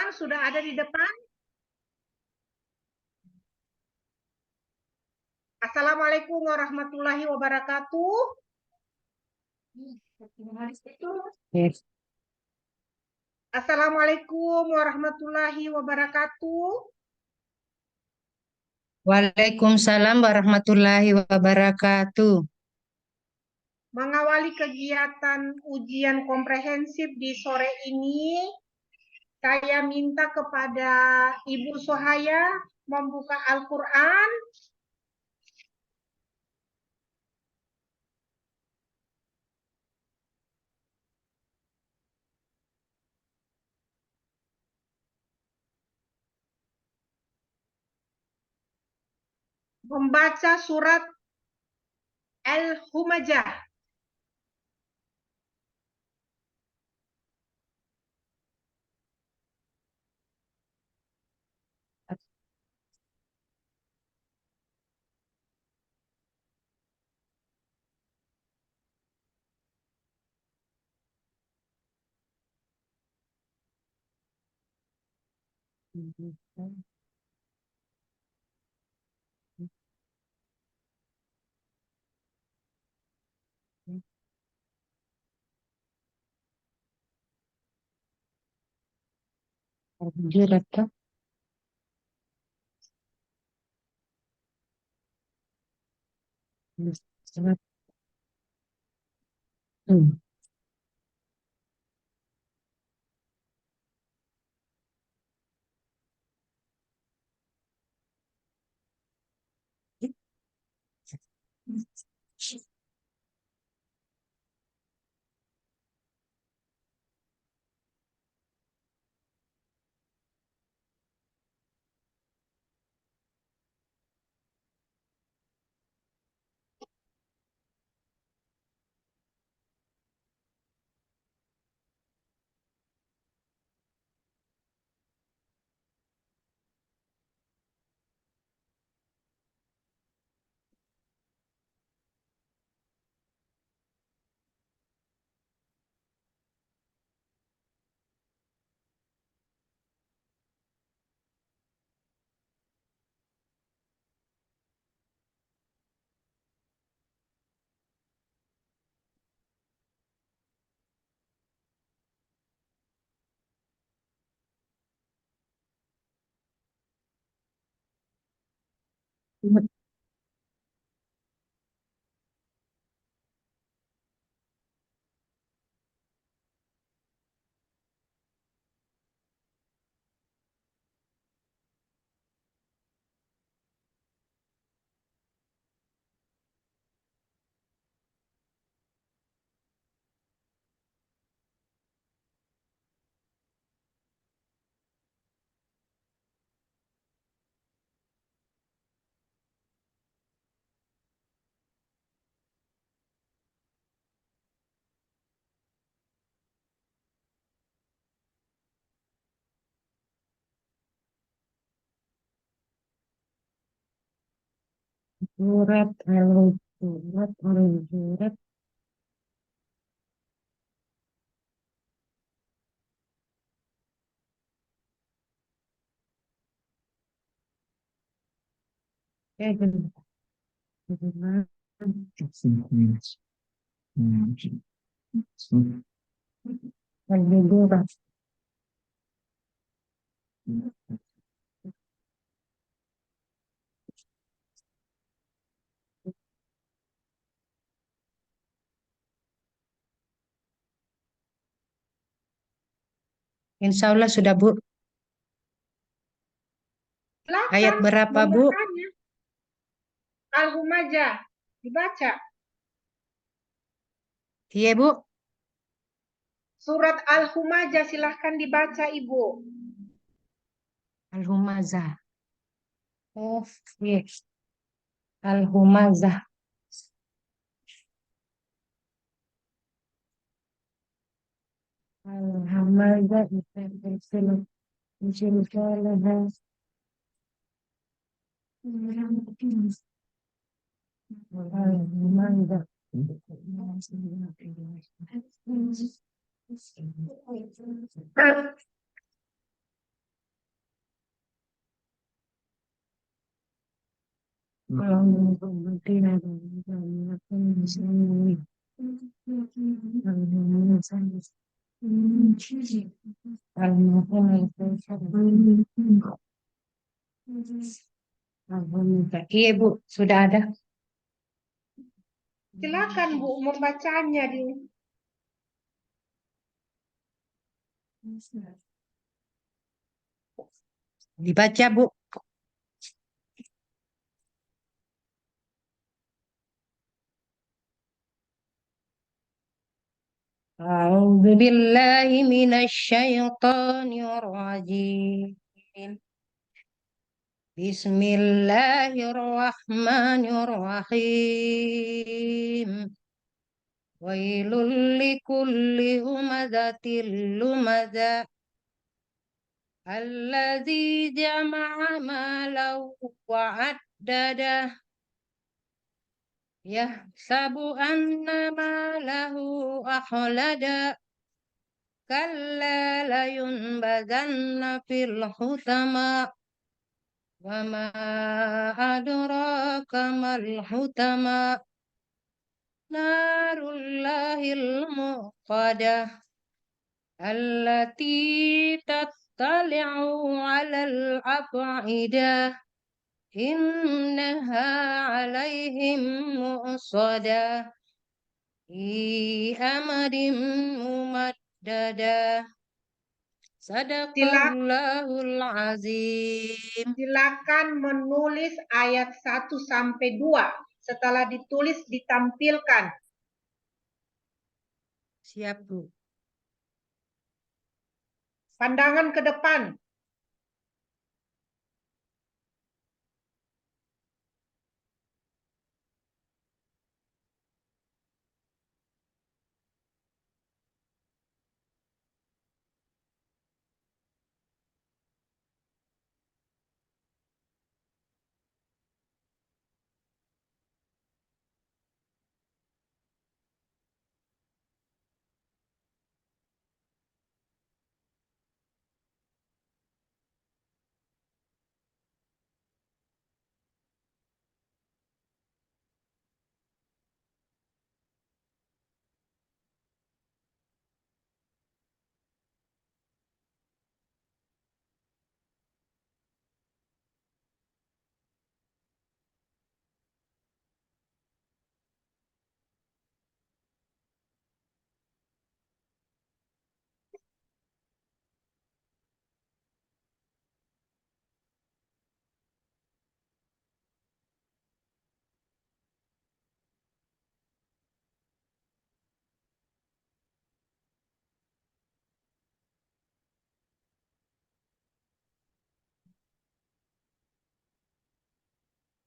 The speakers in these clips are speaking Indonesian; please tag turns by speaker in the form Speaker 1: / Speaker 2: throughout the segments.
Speaker 1: Sekarang sudah ada di depan. Assalamualaikum warahmatullahi wabarakatuh.
Speaker 2: Yes.
Speaker 1: Assalamualaikum warahmatullahi wabarakatuh.
Speaker 2: Waalaikumsalam warahmatullahi wabarakatuh.
Speaker 1: Mengawali kegiatan ujian komprehensif di sore ini, saya minta kepada Ibu Sohaya membuka Al-Quran. Membaca surat Al-Humajah.
Speaker 2: Jurat. Jurat. Jurat. Insya Allah sudah, Bu.
Speaker 1: Silakan
Speaker 2: Ayat berapa, Bu?
Speaker 1: membacanya. Al-Humajah dibaca.
Speaker 2: Iya, Bu.
Speaker 1: Surat Al-Humajah silahkan dibaca, Ibu.
Speaker 2: Al-Humazah. Oh, yes. Al-Humazah. Al-Humazah. Al-Humazah. Iya Bu, sudah ada.
Speaker 1: Silakan Bu membacanya di
Speaker 2: Dibaca Bu. أعوذ بالله من الشيطان الرجيم بسم الله الرحمن الرحيم ويل لكل همزة لمزة الذي جمع مالا وعدده يحسب أن ماله أخلده كلا لينبذن في الحطمة وما أدراك ما الحطمة نار الله الموقدة التي تطلع على الأفئدة إنها عليهم مؤصدة في أمد ممددة صدق
Speaker 1: Sila-
Speaker 2: الله العظيم.
Speaker 1: silakan menulis ayat 1 sampai 2. Setelah ditulis ditampilkan.
Speaker 2: Siap Bu.
Speaker 1: Pandangan ke depan.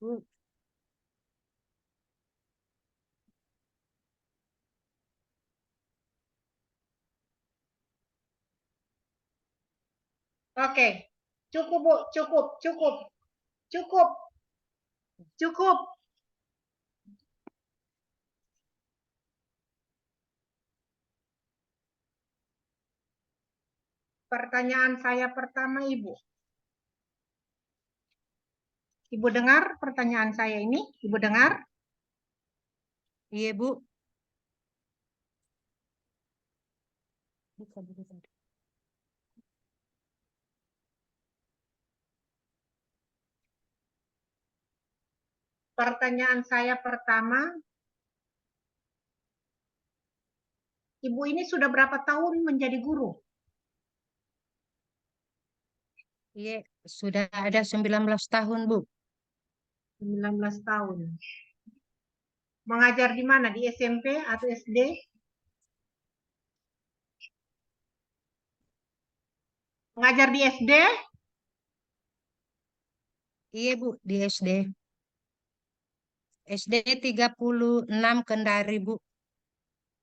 Speaker 2: Bu.
Speaker 1: Oke. Cukup Bu, cukup, cukup. Cukup. Cukup. Pertanyaan saya pertama Ibu. Ibu dengar pertanyaan saya ini? Ibu dengar?
Speaker 2: Iya Bu. Buka, buka, buka.
Speaker 1: Pertanyaan saya pertama, Ibu ini sudah berapa tahun menjadi guru?
Speaker 2: Iya, sudah ada 19 tahun Bu.
Speaker 1: 19 tahun. Mengajar di mana? Di SMP atau SD? Mengajar di SD?
Speaker 2: Iya Bu, di SD. SD 36 Kendari Bu.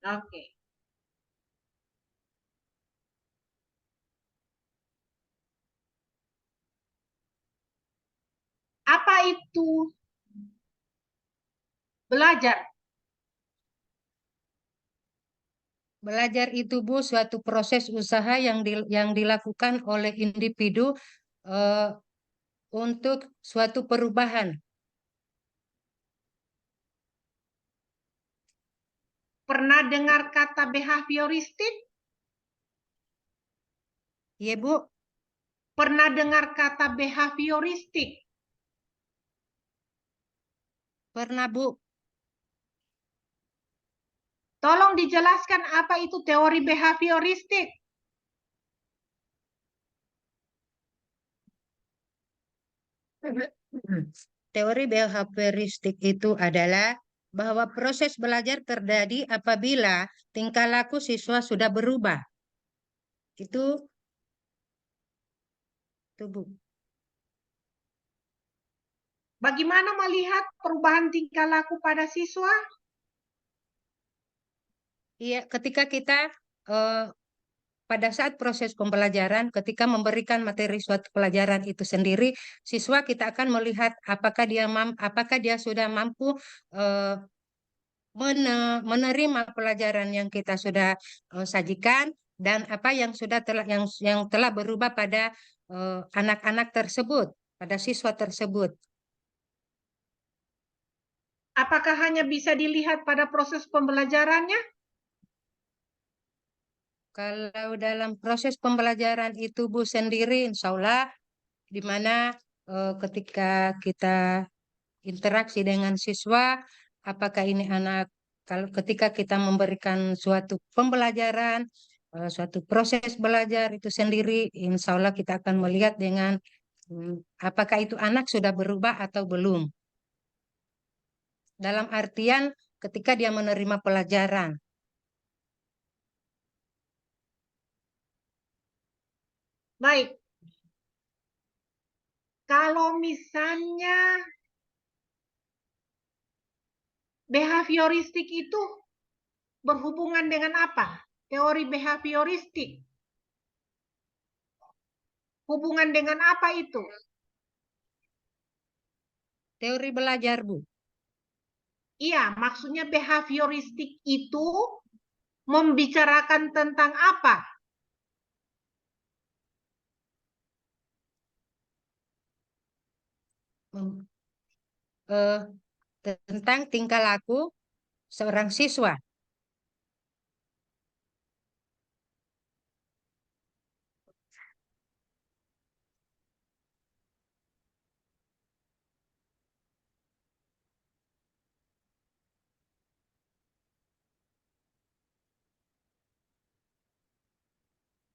Speaker 1: Oke. Apa itu belajar?
Speaker 2: Belajar itu Bu suatu proses usaha yang dilakukan oleh individu eh, untuk suatu perubahan.
Speaker 1: Pernah dengar kata behavioristik?
Speaker 2: Iya, Bu.
Speaker 1: Pernah dengar kata behavioristik?
Speaker 2: Pernah, Bu.
Speaker 1: Tolong dijelaskan apa itu teori behavioristik.
Speaker 2: Teori behavioristik itu adalah bahwa proses belajar terjadi apabila tingkah laku siswa sudah berubah. Itu Bu.
Speaker 1: Bagaimana melihat perubahan tingkah laku pada siswa?
Speaker 2: Iya, ketika kita pada saat proses pembelajaran, ketika memberikan materi suatu pelajaran itu sendiri, siswa kita akan melihat apakah dia sudah mampu eh, menerima pelajaran yang kita sudah sajikan dan apa yang telah berubah pada anak-anak tersebut, pada siswa tersebut.
Speaker 1: Apakah hanya bisa dilihat pada proses pembelajarannya?
Speaker 2: Kalau dalam proses pembelajaran itu Bu sendiri, insya Allah, di mana ketika kita interaksi dengan siswa, apakah ini anak, kalau ketika kita memberikan suatu pembelajaran, suatu proses belajar itu sendiri, insya Allah kita akan melihat dengan apakah itu anak sudah berubah atau belum. Dalam artian ketika dia menerima pelajaran.
Speaker 1: Baik. Kalau misalnya behavioristik itu berhubungan dengan apa? Teori behavioristik. Hubungan dengan apa itu?
Speaker 2: Teori belajar, Bu.
Speaker 1: Iya, maksudnya behavioristik itu membicarakan tentang apa?
Speaker 2: Mem- eh, Tentang tingkah laku seorang siswa.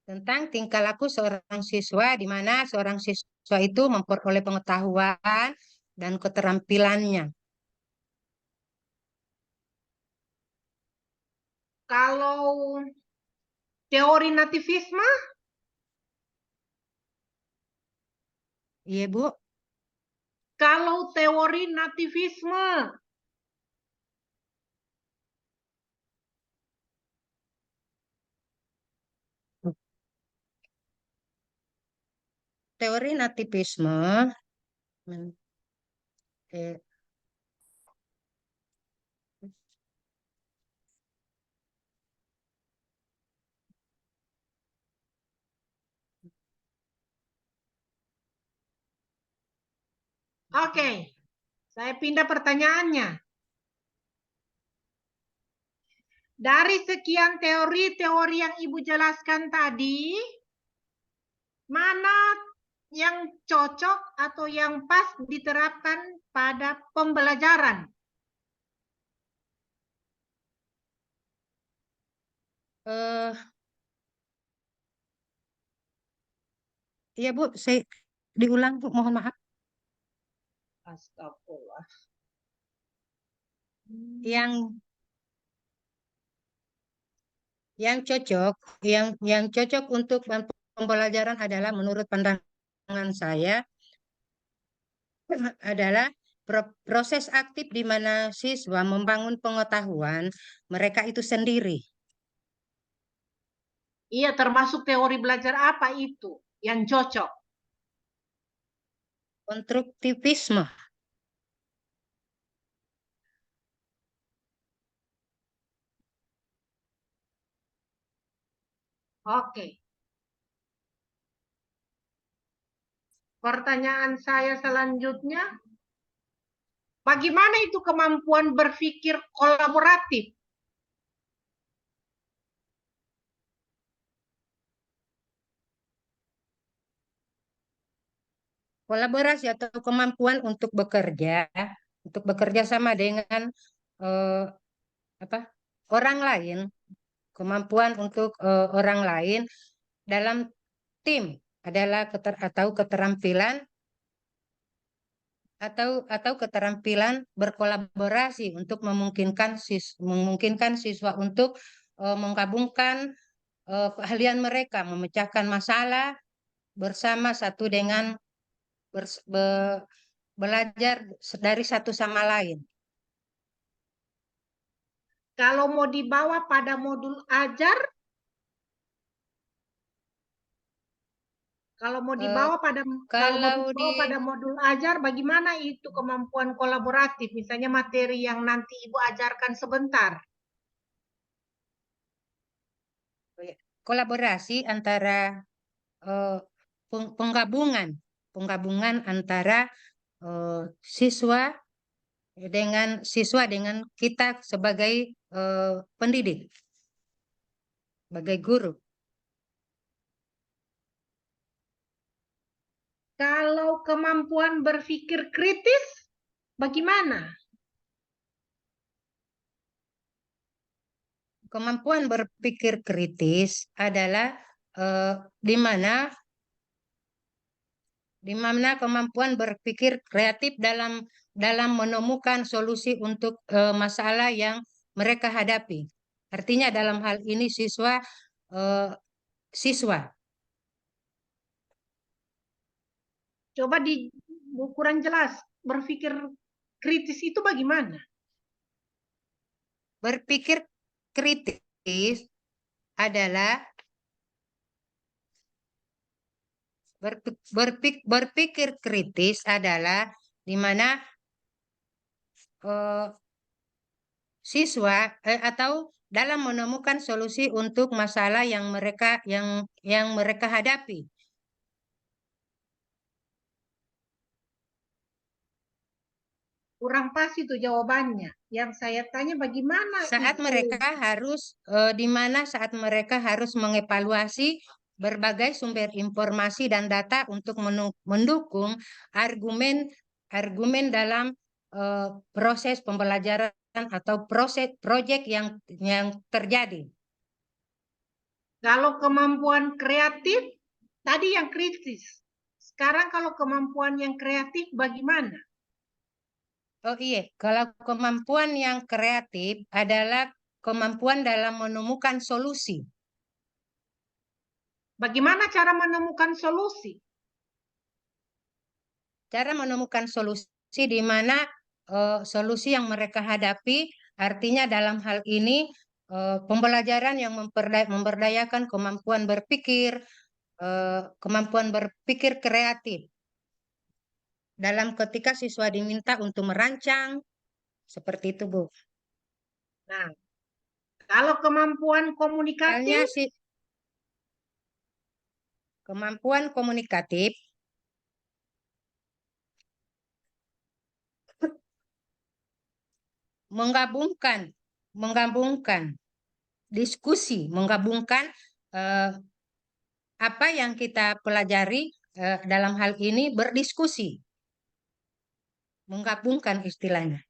Speaker 2: Tentang tingkah laku seorang siswa, di mana seorang siswa itu memperoleh pengetahuan dan keterampilannya.
Speaker 1: Kalau teori nativisme,
Speaker 2: Iya, Bu.
Speaker 1: kalau teori nativisme,
Speaker 2: Teori nativisme men- eh,
Speaker 1: oke, saya pindah pertanyaannya. Dari sekian teori-teori yang Ibu jelaskan tadi, mana yang cocok atau yang pas diterapkan pada pembelajaran?
Speaker 2: eh, iya, Bu, saya diulang, Bu, mohon maaf.
Speaker 1: Astagfirullah.
Speaker 2: Yang yang cocok, yang cocok untuk pembelajaran adalah menurut pandangan saya adalah proses aktif di mana siswa membangun pengetahuan mereka itu sendiri.
Speaker 1: Iya, termasuk teori belajar apa itu yang cocok?
Speaker 2: Konstruktivisme.
Speaker 1: Oke. Pertanyaan saya selanjutnya, bagaimana itu kemampuan berpikir kolaboratif?
Speaker 2: Kolaborasi atau kemampuan untuk bekerja sama dengan eh, apa orang lain, kemampuan untuk orang lain dalam tim adalah atau keterampilan atau keterampilan berkolaborasi untuk memungkinkan siswa untuk menggabungkan keahlian mereka memecahkan masalah bersama satu dengan bers- be- belajar dari satu sama lain.
Speaker 1: Kalau mau dibawa pada modul ajar, kalau mau
Speaker 2: Eh,
Speaker 1: dibawa pada
Speaker 2: Kalau di
Speaker 1: modul ajar, bagaimana itu kemampuan kolaboratif? Misalnya materi yang nanti Ibu ajarkan sebentar.
Speaker 2: kolaborasi antara eh, penggabungan penggabungan antara eh, siswa siswa dengan kita sebagai pendidik, sebagai guru.
Speaker 1: Kalau kemampuan berpikir kritis, bagaimana?
Speaker 2: Kemampuan berpikir kritis adalah eh, di mana kemampuan berpikir kreatif dalam menemukan solusi untuk masalah yang mereka hadapi. Artinya dalam hal ini eh, siswa
Speaker 1: Coba kurang jelas. Berpikir kritis itu bagaimana?
Speaker 2: berpikir kritis adalah berpikir kritis adalah di mana eh, siswa atau dalam menemukan solusi untuk masalah yang mereka hadapi.
Speaker 1: Kurang pas itu jawabannya. Yang saya tanya bagaimana
Speaker 2: Saat
Speaker 1: itu?
Speaker 2: mereka harus di mana saat mereka harus mengevaluasi berbagai sumber informasi dan data untuk mendukung argumen argumen dalam proses pembelajaran atau proses proyek yang terjadi.
Speaker 1: Kalau kemampuan kreatif, tadi yang kritis. Sekarang kalau kemampuan yang kreatif bagaimana?
Speaker 2: Oh iya, kalau kemampuan yang kreatif adalah kemampuan dalam menemukan solusi.
Speaker 1: Bagaimana cara menemukan solusi?
Speaker 2: Cara menemukan solusi di mana solusi yang mereka hadapi, artinya dalam hal ini pembelajaran yang memberdayakan kemampuan berpikir kreatif. Dalam ketika siswa diminta untuk merancang, seperti itu, Bu.
Speaker 1: Nah, kalau kemampuan
Speaker 2: Misalnya
Speaker 1: komunikatif,
Speaker 2: kemampuan komunikatif menggabungkan menggabungkan diskusi, menggabungkan eh, apa yang kita pelajari dalam hal ini berdiskusi, menggabungkan istilahnya.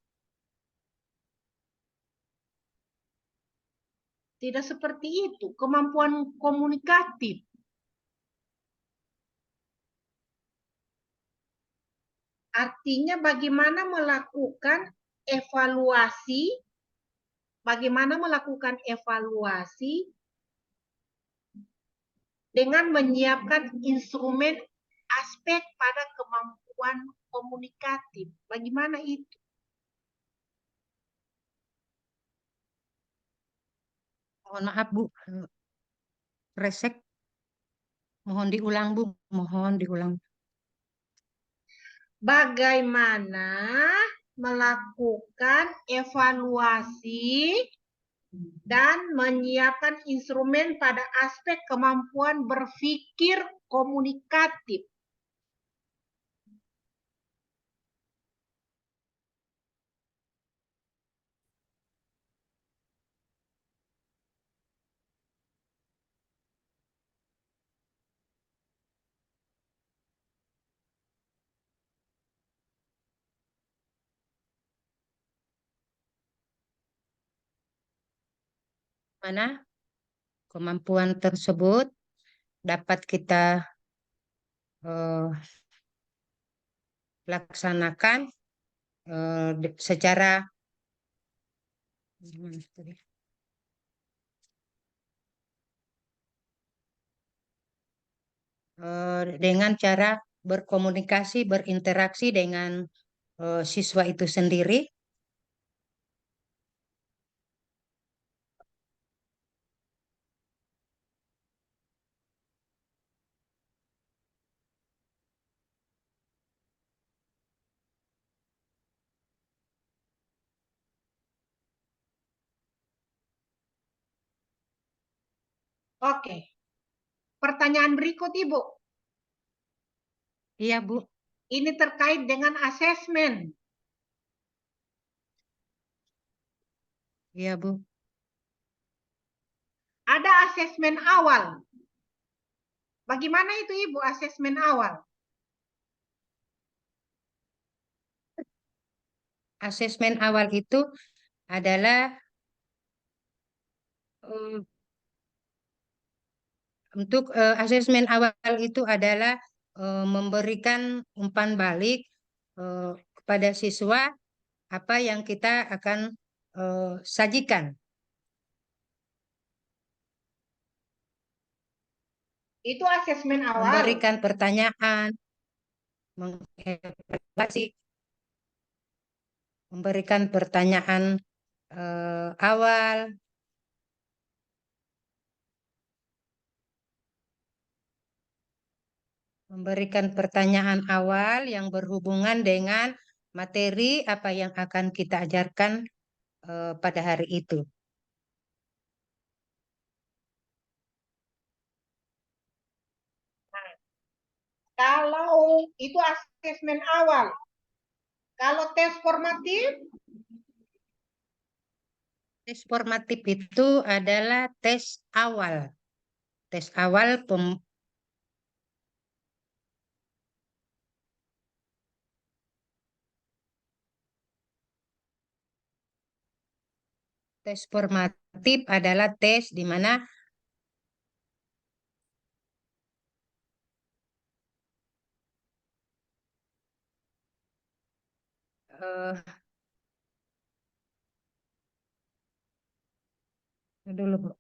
Speaker 1: tidak seperti itu. Kemampuan komunikatif. Artinya bagaimana melakukan evaluasi dengan menyiapkan instrumen aspek pada kemampuan komunikatif. Bagaimana itu?
Speaker 2: Mohon maaf, Bu. Resek, mohon diulang, Bu. Mohon diulang.
Speaker 1: Bagaimana melakukan evaluasi dan menyiapkan instrumen pada aspek kemampuan berpikir komunikatif.
Speaker 2: mana kemampuan tersebut dapat kita laksanakan secara dengan cara berkomunikasi, berinteraksi dengan siswa itu sendiri.
Speaker 1: Oke. Pertanyaan berikut, Ibu.
Speaker 2: Iya, Bu.
Speaker 1: Ini terkait dengan asesmen.
Speaker 2: Iya, Bu.
Speaker 1: Ada asesmen awal. Bagaimana itu, Ibu, asesmen awal?
Speaker 2: Asesmen awal itu adalah untuk asesmen awal itu adalah memberikan umpan balik kepada siswa apa yang kita akan sajikan.
Speaker 1: Itu asesmen awal.
Speaker 2: Memberikan pertanyaan, mengevaluasi, memberikan pertanyaan awal, memberikan pertanyaan awal yang berhubungan dengan materi apa yang akan kita ajarkan pada hari itu.
Speaker 1: Kalau itu asesmen awal. Kalau tes formatif?
Speaker 2: Tes formatif itu adalah tes awal. Tes awal tes formatif adalah tes di mana dulu Bu.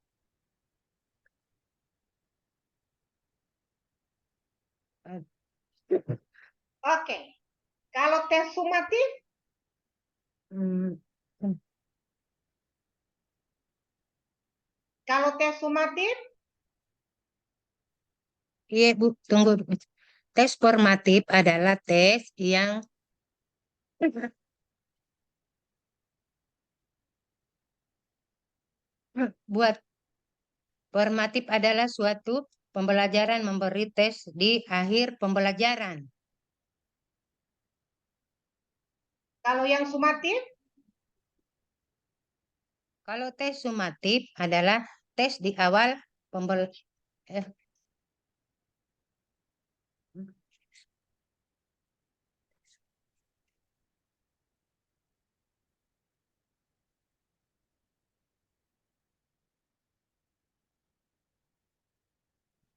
Speaker 1: Oke. Kalau tes sumatif? Kalau tes sumatif?
Speaker 2: Iya Bu, tunggu. Tes formatif adalah tes yang buat formatif adalah suatu pembelajaran memberi tes di akhir pembelajaran.
Speaker 1: Kalau yang sumatif?
Speaker 2: Kalau tes sumatif adalah tes di awal pembelajaran.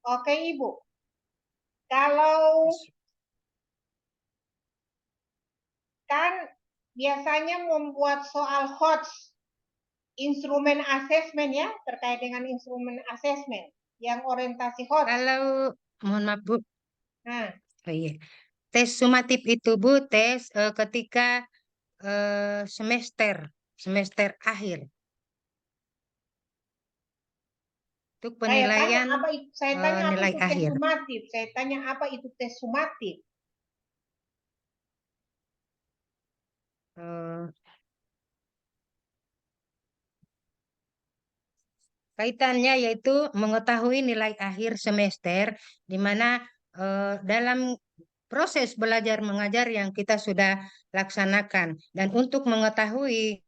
Speaker 1: Oke, Ibu. Kalau kan biasanya membuat soal HOTS, instrumen asesmen ya, terkait dengan instrumen asesmen yang orientasi HOTS.
Speaker 2: Kalau, mohon maaf Bu.
Speaker 1: Nah,
Speaker 2: Oh iya. Tes sumatif itu Bu, tes ketika semester akhir. Untuk penilaian
Speaker 1: saya tanya apa
Speaker 2: nilai
Speaker 1: itu tes
Speaker 2: akhir.
Speaker 1: sumatif. Saya tanya apa itu tes sumatif.
Speaker 2: Eh, Kaitannya yaitu mengetahui nilai akhir semester, di mana dalam proses belajar mengajar yang kita sudah laksanakan. Dan untuk mengetahui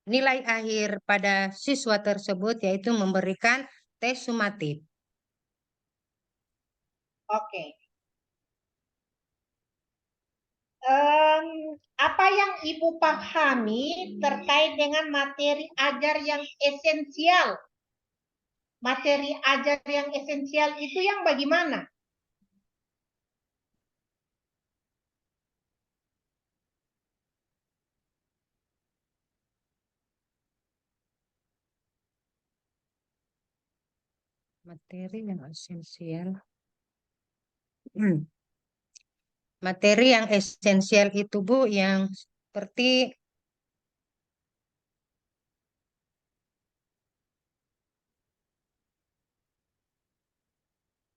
Speaker 2: nilai akhir pada siswa tersebut, yaitu memberikan tes sumatif.
Speaker 1: Oke. Apa yang Ibu pahami terkait dengan materi ajar yang esensial? Materi ajar yang esensial itu yang bagaimana?
Speaker 2: Materi yang esensial. Materi yang esensial itu Bu yang seperti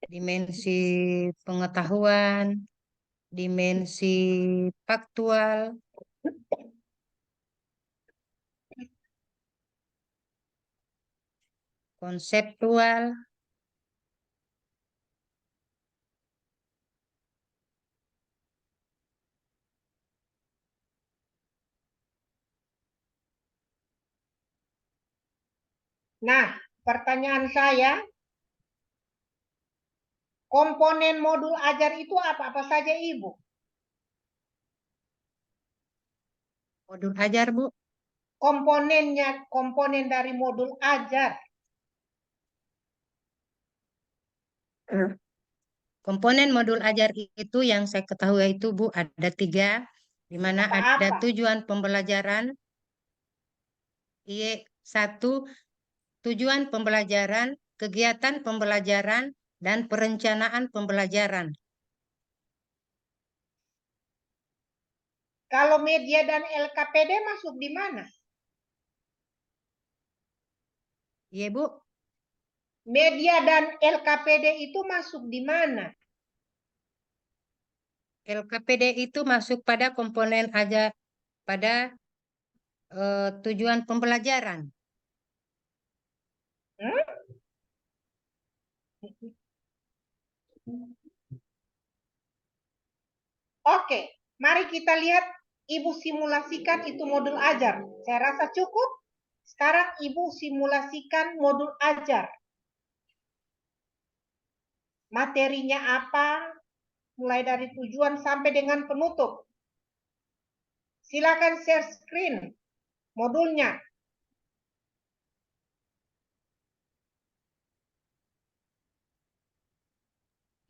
Speaker 2: dimensi pengetahuan, dimensi faktual, konseptual,
Speaker 1: Nah, pertanyaan saya, komponen modul ajar itu apa-apa saja, Ibu?
Speaker 2: modul ajar Bu.
Speaker 1: Komponennya, komponen dari modul ajar.
Speaker 2: Komponen modul ajar itu yang saya ketahui itu Bu ada 3, di mana ada
Speaker 1: Apa-apa?
Speaker 2: tujuan pembelajaran, 1, tujuan pembelajaran, kegiatan pembelajaran, dan perencanaan pembelajaran.
Speaker 1: Kalau media dan LKPD masuk di mana?
Speaker 2: Iya Bu,
Speaker 1: Media dan LKPD itu masuk di mana?
Speaker 2: LKPD itu masuk pada komponen aja pada tujuan pembelajaran.
Speaker 1: Hmm? Oke, mari kita lihat Ibu simulasikan itu modul ajar. Saya rasa cukup. Sekarang Ibu simulasikan modul ajar. Materinya apa? Mulai dari tujuan sampai dengan penutup. Silakan share screen modulnya.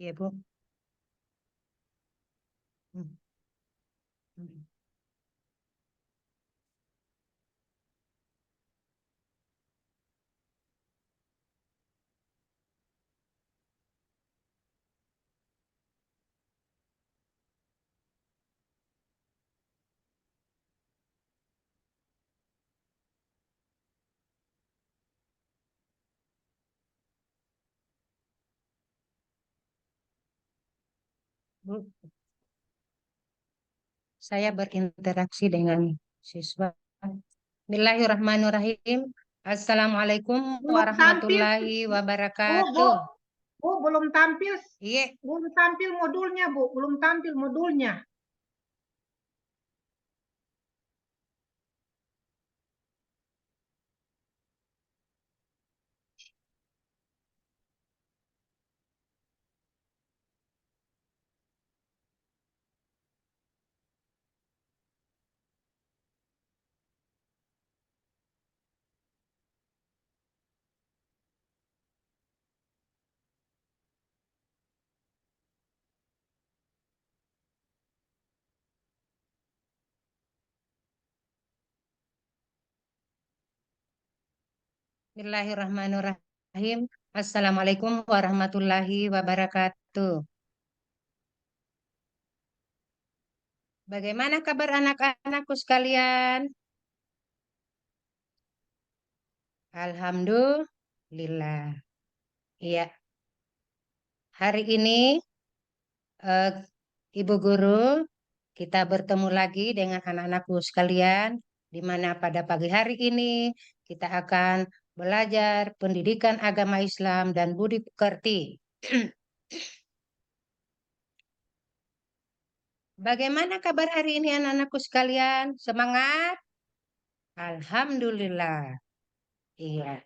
Speaker 2: Iya Bu. Hmm. Hmm. Bu, saya berinteraksi dengan siswa. Bismillahirrahmanirrahim. Assalamualaikum
Speaker 1: Belum tampil,
Speaker 2: warahmatullahi
Speaker 1: Bu, Bu,
Speaker 2: wabarakatuh.
Speaker 1: Bu, belum tampil.
Speaker 2: Iya,
Speaker 1: Belum tampil modulnya, Bu. Belum tampil modulnya.
Speaker 2: Bismillahirrahmanirrahim. Assalamualaikum warahmatullahi wabarakatuh. Bagaimana kabar anak-anakku sekalian? Alhamdulillah. Iya, hari ini eh, Ibu Guru, kita bertemu lagi dengan anak-anakku sekalian, di mana pada pagi hari ini kita akan belajar pendidikan agama Islam dan budi pekerti. Bagaimana kabar hari ini anak-anakku sekalian? Semangat? Alhamdulillah. Iya.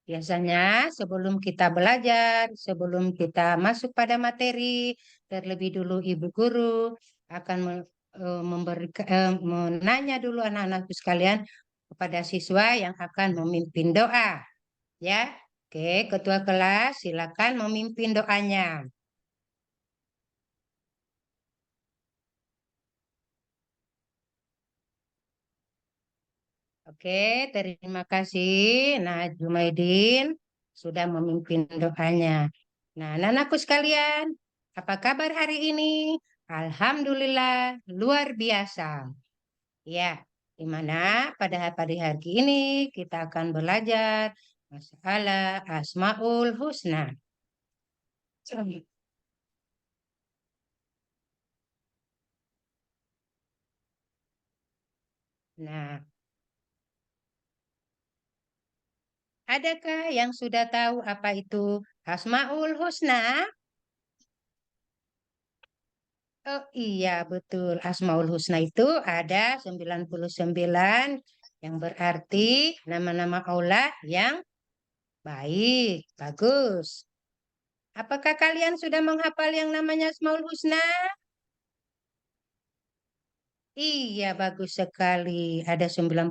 Speaker 2: Biasanya sebelum kita belajar, sebelum kita masuk pada materi, terlebih dulu Ibu Guru akan menanya dulu anak-anakku sekalian kepada siswa yang akan memimpin doa. Ya, oke, ketua kelas silakan memimpin doanya. Oke, terima kasih. Nah, Jumaidin sudah memimpin doanya. Nah, anak-anakku sekalian, apa kabar hari ini? Alhamdulillah, luar biasa. Ya, di mana pada hari ini kita akan belajar masalah Asmaul Husna. Nah, adakah yang sudah tahu apa itu Asmaul Husna? Oh iya, betul. Asmaul Husna itu ada 99 yang berarti nama-nama Allah yang baik, bagus. Apakah kalian sudah menghafal yang namanya Asmaul Husna? Iya, bagus sekali. Ada 99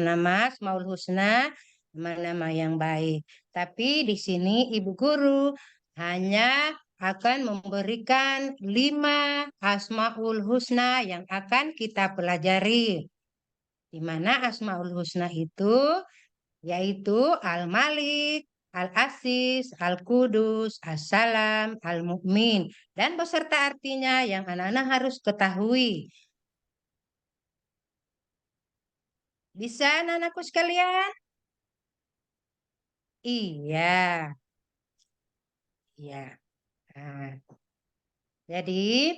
Speaker 2: nama Asmaul Husna, nama-nama yang baik. Tapi di sini Ibu Guru hanya akan memberikan 5 Asmaul Husna yang akan kita pelajari. Di mana Asmaul Husna itu yaitu Al-Malik, Al-Aziz, Al-Qudus, As-Salam, Al-Mu'min. Dan beserta artinya yang anak-anak harus ketahui. Bisa anak-anakku sekalian? Iya, iya. Nah, jadi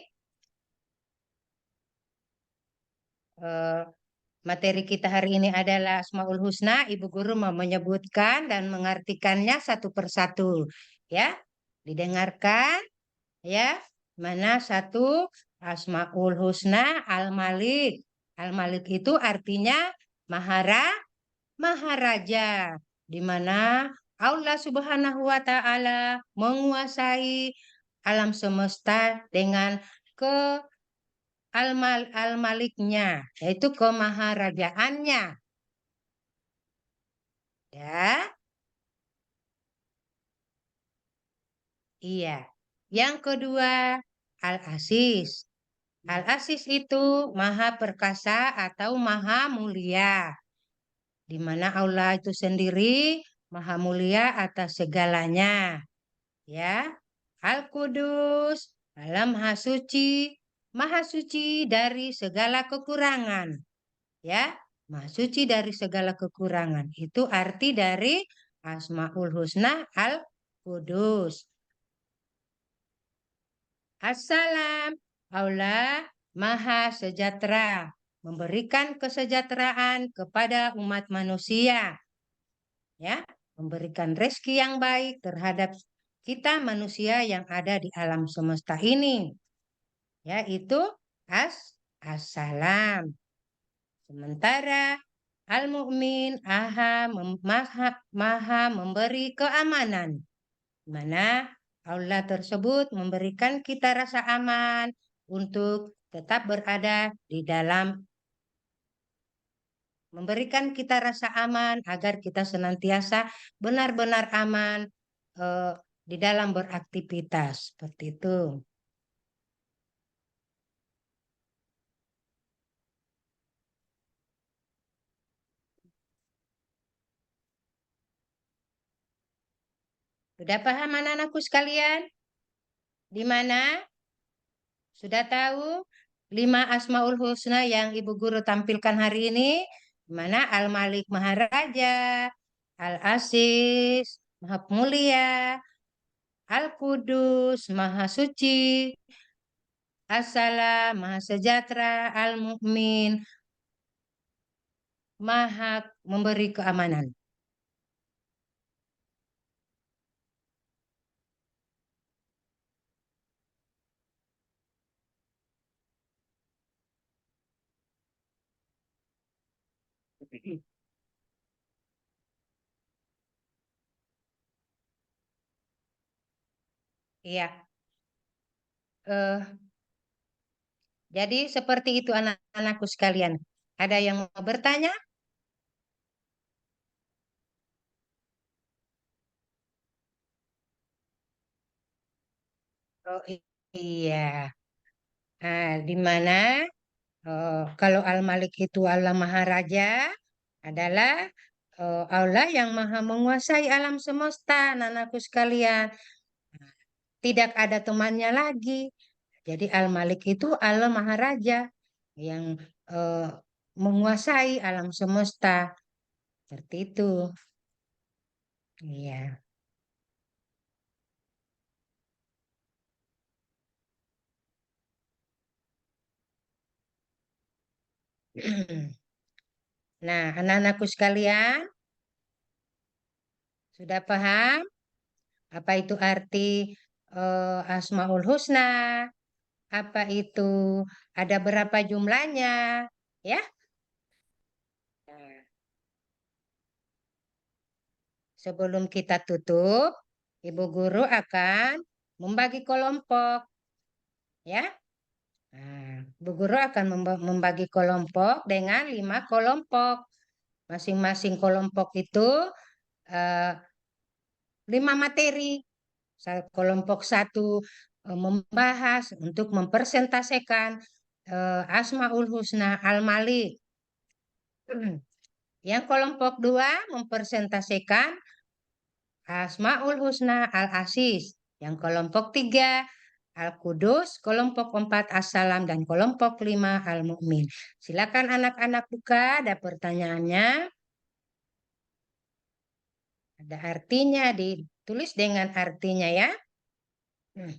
Speaker 2: eh, materi kita hari ini adalah Asmaul Husna. Ibu Guru mau menyebutkan dan mengartikannya satu persatu. Ya, didengarkan ya. Mana satu Asmaul Husna Al-Malik. Al-Malik itu artinya mahara, maharaja, di mana Allah Subhanahu wa taala menguasai alam semesta dengan ke al-maliknya, yaitu kemaharajaannya. Ya, iya. Yang kedua, Al-Aziz. Al-Aziz itu maha perkasa atau maha mulia, di mana Allah itu sendiri maha mulia atas segalanya. Ya, Al-Kudus, alam maha suci dari segala kekurangan. Ya, maha suci dari segala kekurangan. Itu arti dari Asmaul Husna Al-Kudus. Assalam, Allah maha sejahtera, memberikan kesejahteraan kepada umat manusia. Ya, memberikan rezeki yang baik terhadap kita manusia yang ada di alam semesta ini, yaitu assalam. Sementara al-mu'min maha memberi keamanan, mana Allah tersebut memberikan kita rasa aman untuk tetap berada di dalam, memberikan kita rasa aman agar kita senantiasa benar-benar aman eh, di dalam beraktivitas seperti itu. Sudah paham anak-anakku sekalian? Di mana? Sudah tahu 5 Asmaul Husna yang Ibu Guru tampilkan hari ini? Di mana Al-Malik Maharaja, Al-Aziz, Maha Mulia, Al-Kudus, Maha Suci, As-Salam, Maha Sejahtera, Al-Mu'min, Maha memberi keamanan. Iya, eh, Jadi seperti itu anak-anakku sekalian. Ada yang mau bertanya? Oh iya. Di mana kalau Al-Malik itu Allah Maharaja adalah Allah yang maha menguasai alam semesta, anak-anakku sekalian. Tidak ada temannya lagi. Jadi Al-Malik itu Allah Maharaja yang eh, menguasai alam semesta. Seperti itu. Iya. Nah, anak-anakku sekalian, sudah paham apa itu arti Asmaul Husna? Apa itu ada berapa jumlahnya? Ya. Nah, sebelum kita tutup, Ibu Guru akan membagi kelompok, ya. Nah, Bu Guru akan membagi kelompok dengan 5 kelompok. Masing-masing kelompok itu eh, 5 materi. Kelompok satu membahas untuk mempresentasikan Asmaul Husna Al-Malik. Yang kelompok dua mempresentasikan Asmaul Husna Al-Aziz. Yang kelompok tiga Al-Qudus, kelompok empat As-Salam, dan kelompok lima Al-Mu'min. Silakan anak-anak buka, ada pertanyaannya. Ada artinya, ditulis dengan artinya ya. Hmm,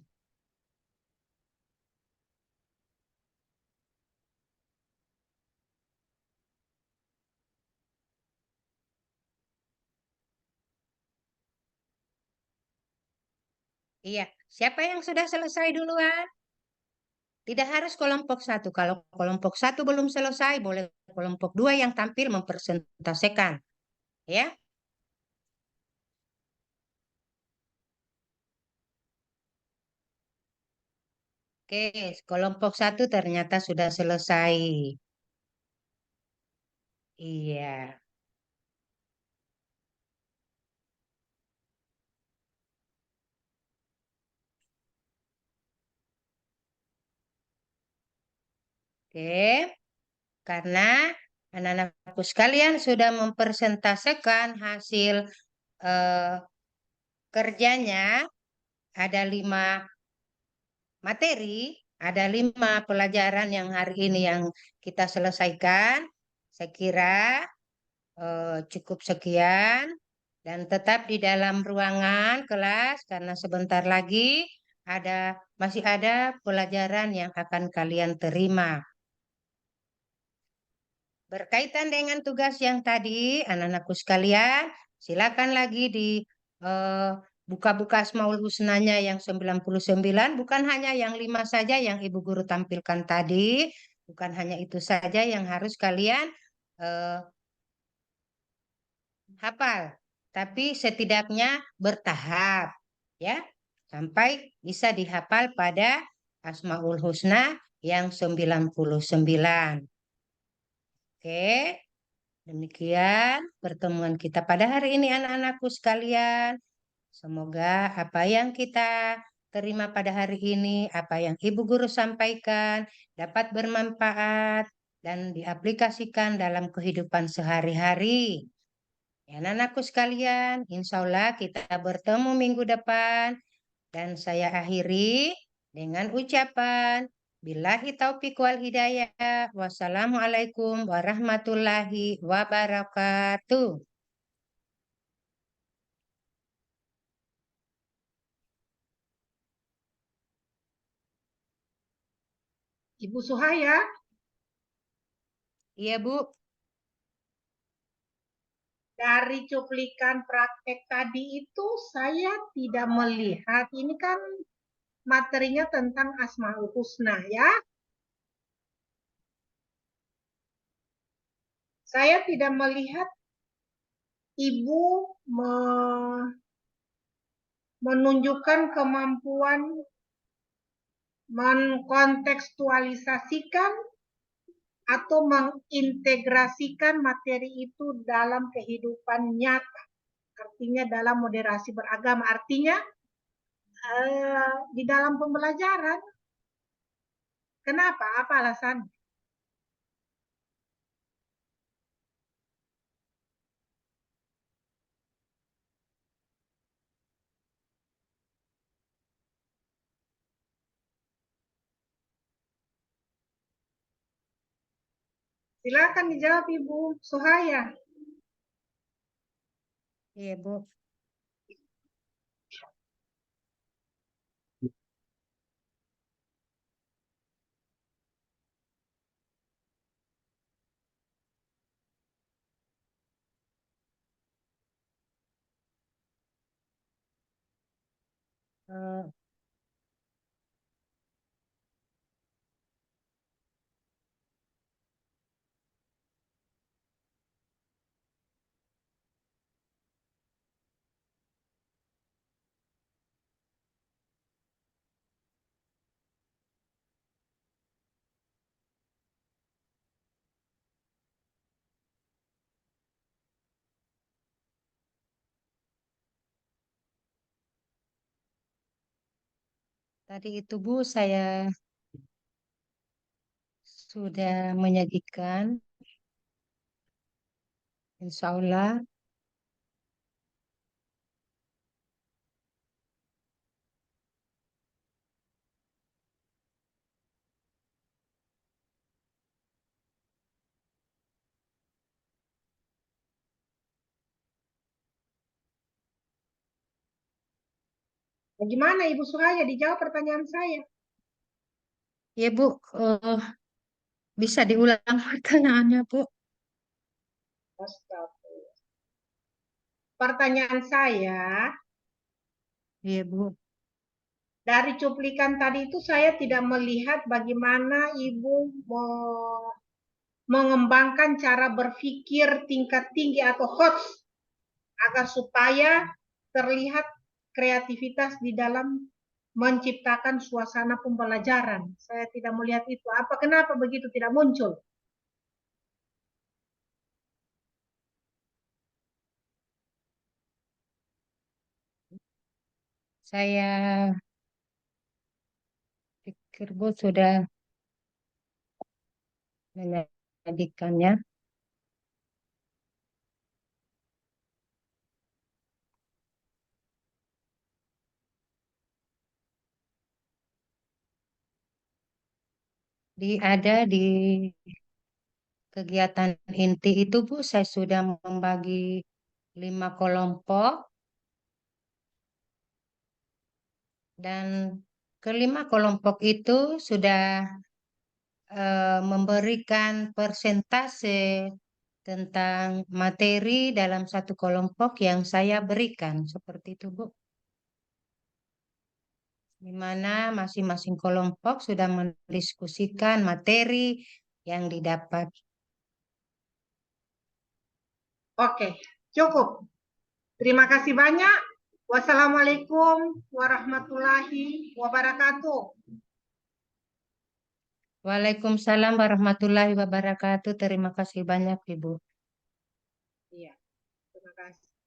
Speaker 2: Iya, siapa yang sudah selesai duluan? Tidak harus kelompok satu. Kalau kelompok satu belum selesai, boleh kelompok dua yang tampil mempresentasikan. Ya, oke. Kelompok satu ternyata sudah selesai. Iya, oke. Karena anak-anakku sekalian sudah mempresentasikan hasil eh, kerjanya, ada 5 materi, ada 5 pelajaran yang hari ini yang kita selesaikan. Saya kira cukup sekian dan tetap di dalam ruangan kelas karena sebentar lagi masih ada pelajaran yang akan kalian terima. Berkaitan dengan tugas yang tadi, anak-anakku sekalian, silakan lagi di eh, buka-buka Asmaul Husnanya yang 99, bukan hanya yang 5 saja yang Ibu Guru tampilkan tadi, bukan hanya itu saja yang harus kalian eh, hafal, tapi setidaknya bertahap, ya, sampai bisa dihafal pada Asmaul Husna yang 99. Oke. Demikian pertemuan kita pada hari ini anak-anakku sekalian. Semoga apa yang kita terima pada hari ini, apa yang Ibu Guru sampaikan dapat bermanfaat dan diaplikasikan dalam kehidupan sehari-hari. Ya, anak-anakku sekalian, insya Allah kita bertemu minggu depan dan saya akhiri dengan ucapan Billahi taufiq wal hidayah. Wassalamualaikum warahmatullahi wabarakatuh.
Speaker 1: Ibu Suhaya,
Speaker 2: Iya, Bu.
Speaker 1: dari cuplikan praktek tadi itu saya tidak melihat, ini kan materinya tentang Asmaul Husna ya. Saya tidak melihat Ibu menunjukkan kemampuan Mengkontekstualisasikan atau mengintegrasikan materi itu dalam kehidupan nyata. Artinya dalam moderasi beragama. Artinya di dalam pembelajaran. Kenapa? Apa alasan? Silakan dijawab Ibu Suhaya.
Speaker 2: Iya, Bu. Eh, Tadi itu Bu, saya sudah menyajikan, insya Allah.
Speaker 1: Bagaimana Ibu Suhaya dijawab pertanyaan saya?
Speaker 2: Ya Bu, bisa diulang pertanyaannya Bu?
Speaker 1: Pertanyaan saya,
Speaker 2: Iya Bu.
Speaker 1: dari cuplikan tadi itu saya tidak melihat bagaimana Ibu mengembangkan cara berpikir tingkat tinggi atau HOTS agar supaya terlihat kreativitas di dalam menciptakan suasana pembelajaran. Saya tidak melihat itu. Apa kenapa begitu tidak muncul?
Speaker 2: Saya pikir Bu sudah menyajikannya. Ada di kegiatan inti itu Bu, saya sudah membagi 5 kelompok dan kelima kelompok itu sudah memberikan persentase tentang materi dalam satu kelompok yang saya berikan. Seperti itu Bu. Di mana masing-masing kelompok sudah mendiskusikan materi yang didapat.
Speaker 1: Oke, cukup. Terima kasih banyak. Wassalamualaikum warahmatullahi wabarakatuh.
Speaker 2: Waalaikumsalam warahmatullahi wabarakatuh. Terima kasih banyak Ibu.
Speaker 1: Iya, terima kasih.